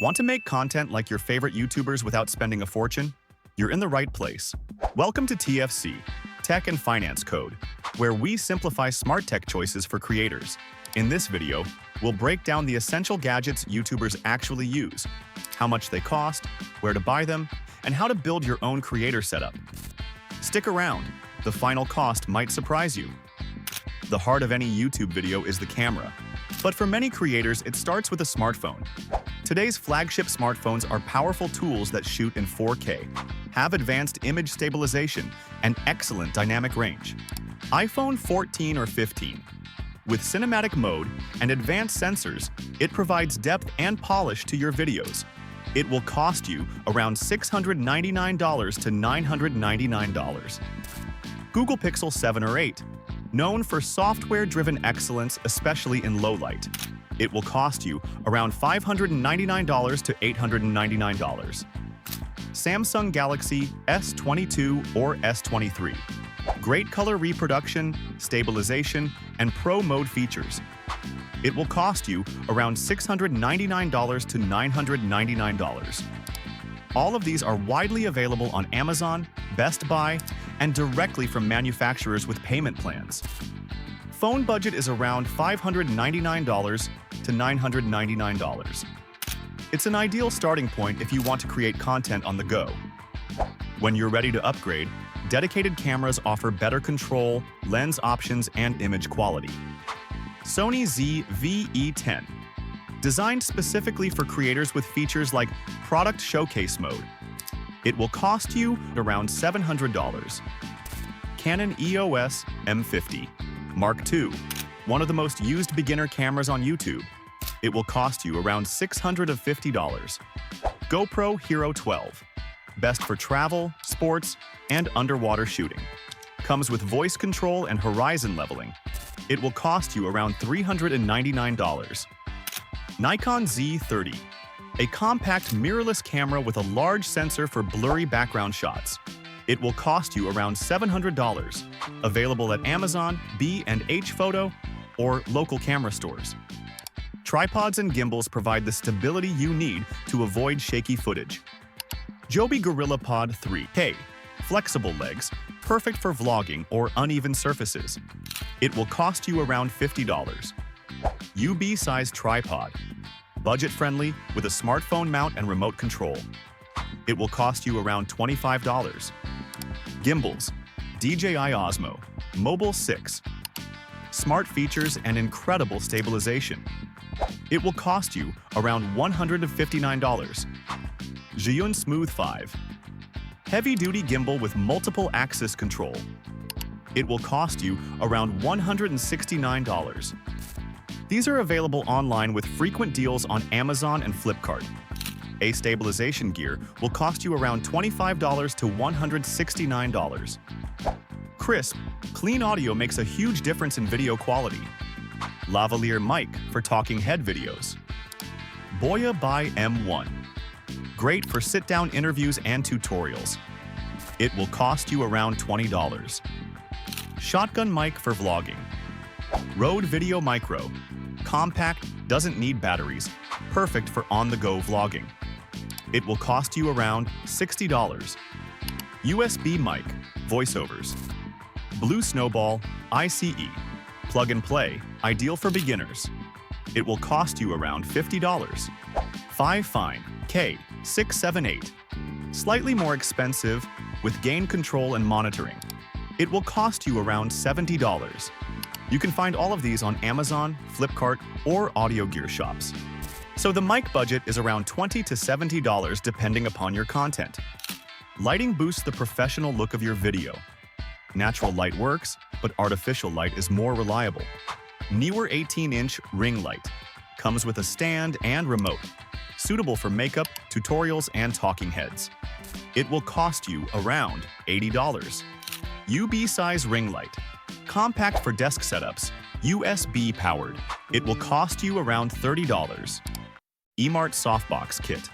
Want to make content like your favorite YouTubers without spending a fortune? You're in the right place. Welcome to TFC, Tech and Finance Code, where we simplify smart tech choices for creators. In this video, we'll break down the essential gadgets YouTubers actually use, how much they cost, where to buy them, and how to build your own creator setup. Stick around, the final cost might surprise you. The heart of any YouTube video is the camera, but for many creators, it starts with a smartphone. Today's flagship smartphones are powerful tools that shoot in 4K, have advanced image stabilization, and excellent dynamic range. iPhone 14 or 15. With cinematic mode and advanced sensors, it provides depth and polish to your videos. It will cost you around $699 to $999. Google Pixel 7 or 8. Known for software-driven excellence, especially in low light. It will cost you around $599 to $899. Samsung Galaxy S22 or S23. Great color reproduction, stabilization, and pro mode features. It will cost you around $699 to $999. All of these are widely available on Amazon, Best Buy, and directly from manufacturers with payment plans. Phone budget is around $599 to $999. It's an ideal starting point if you want to create content on the go. When you're ready to upgrade, dedicated cameras offer better control, lens options, and image quality. Sony ZV-E10. Designed specifically for creators with features like Product Showcase Mode. It will cost you around $700. Canon EOS M50 Mark II, one of the most used beginner cameras on YouTube. It will cost you around $650. GoPro Hero 12, best for travel, sports, and underwater shooting. Comes with voice control and horizon leveling. It will cost you around $399. Nikon Z30, a compact mirrorless camera with a large sensor for blurry background shots. It will cost you around $700. Available at Amazon, B&H Photo, or local camera stores. Tripods and gimbals provide the stability you need to avoid shaky footage. Joby GorillaPod 3K, flexible legs, perfect for vlogging or uneven surfaces. It will cost you around $50. UB-sized tripod, budget-friendly with a smartphone mount and remote control. It will cost you around $25. Gimbals, DJI Osmo, Mobile 6. Smart features and incredible stabilization. It will cost you around $159. Zhiyun Smooth 5. Heavy-duty gimbal with multiple axis control. It will cost you around $169. These are available online with frequent deals on Amazon and Flipkart. A stabilization gear will cost you around $25 to $169. Crisp, clean audio makes a huge difference in video quality. Lavalier mic for talking head videos. Boya by M1. Great for sit-down interviews and tutorials. It will cost you around $20. Shotgun mic for vlogging. Rode Video Micro. Compact, doesn't need batteries. Perfect for on-the-go vlogging. It will cost you around $60. USB mic, voiceovers. Blue Snowball, ICE. Plug and play, ideal for beginners. It will cost you around $50. Fine K678. Slightly more expensive, with gain control and monitoring. It will cost you around $70. You can find all of these on Amazon, Flipkart, or audio gear shops. So the mic budget is around $20 to $70 depending upon your content. Lighting boosts the professional look of your video. Natural light works, but artificial light is more reliable. Newer 18-inch ring light. Comes with a stand and remote. Suitable for makeup, tutorials, and talking heads. It will cost you around $80. UB-size ring light. Compact for desk setups. USB powered. It will cost you around $30. eMart softbox kit.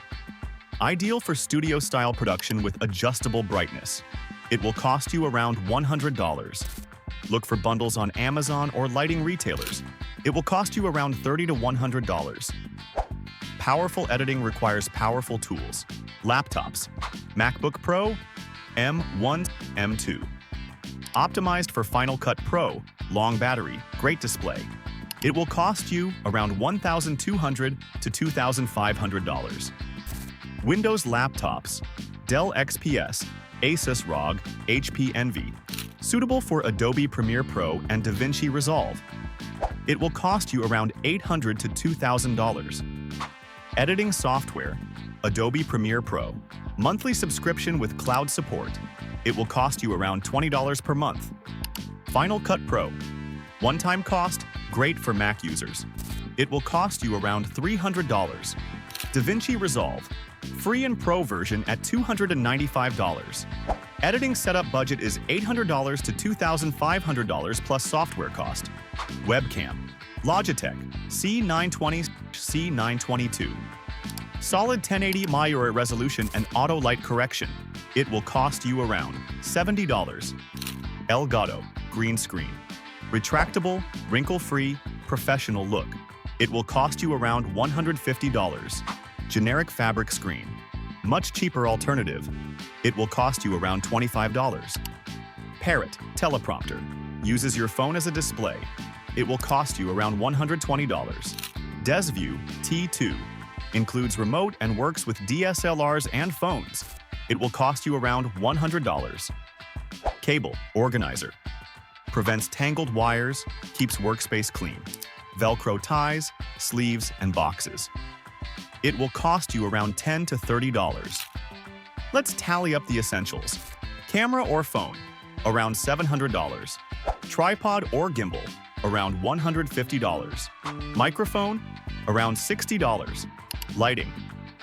Ideal for studio-style production with adjustable brightness. It will cost you around $100. Look for bundles on Amazon or lighting retailers. It will cost you around $30 to $100. Powerful editing requires powerful tools. Laptops. MacBook Pro, M1, M2. Optimized for Final Cut Pro, long battery, great display. It will cost you around $1,200 to $2,500. Windows laptops. Dell XPS, Asus ROG, HP Envy. Suitable for Adobe Premiere Pro and DaVinci Resolve. It will cost you around $800 to $2,000. Editing software. Adobe Premiere Pro. Monthly subscription with cloud support. It will cost you around $20 per month. Final Cut Pro. One-time cost, great for Mac users. It will cost you around $300. DaVinci Resolve. Free and Pro version at $295. Editing setup budget is $800 to $2,500 plus software cost. Webcam. Logitech C920, C922. Solid 1080 resolution and auto light correction. It will cost you around $70. Elgato green screen. Retractable, wrinkle-free, professional look. It will cost you around $150. Generic fabric screen. Much cheaper alternative. It will cost you around $25. Parrot teleprompter. Uses your phone as a display. It will cost you around $120. DesView T2. Includes remote and works with DSLRs and phones. It will cost you around $100. Cable organizer. Prevents tangled wires, keeps workspace clean. Velcro ties, sleeves, and boxes. It will cost you around $10 to $30. Let's tally up the essentials. Camera or phone, around $700. Tripod or gimbal, around $150. Microphone, around $60. Lighting,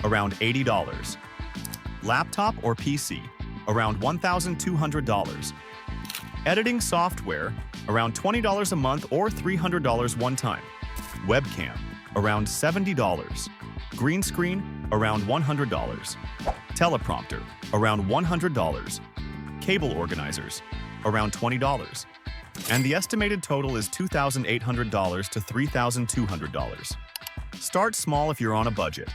around $80. Laptop or PC, around $1,200. Editing software, around $20 a month or $300 one time. Webcam, around $70. Green screen, around $100. Teleprompter, around $100. Cable organizers, around $20. And the estimated total is $2,800 to $3,200. Start small if you're on a budget.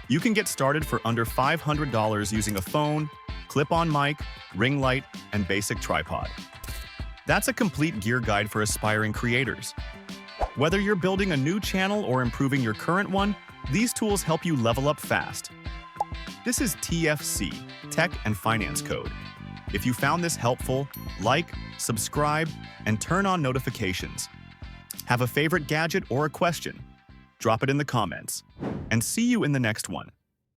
You can get started for under $500 using a phone, clip-on mic, ring light, and basic tripod. That's a complete gear guide for aspiring creators. Whether you're building a new channel or improving your current one, these tools help you level up fast. This is TFC, Tech and Finance Code. If you found this helpful, like, subscribe, and turn on notifications. Have a favorite gadget or a question? Drop it in the comments. And see you in the next one.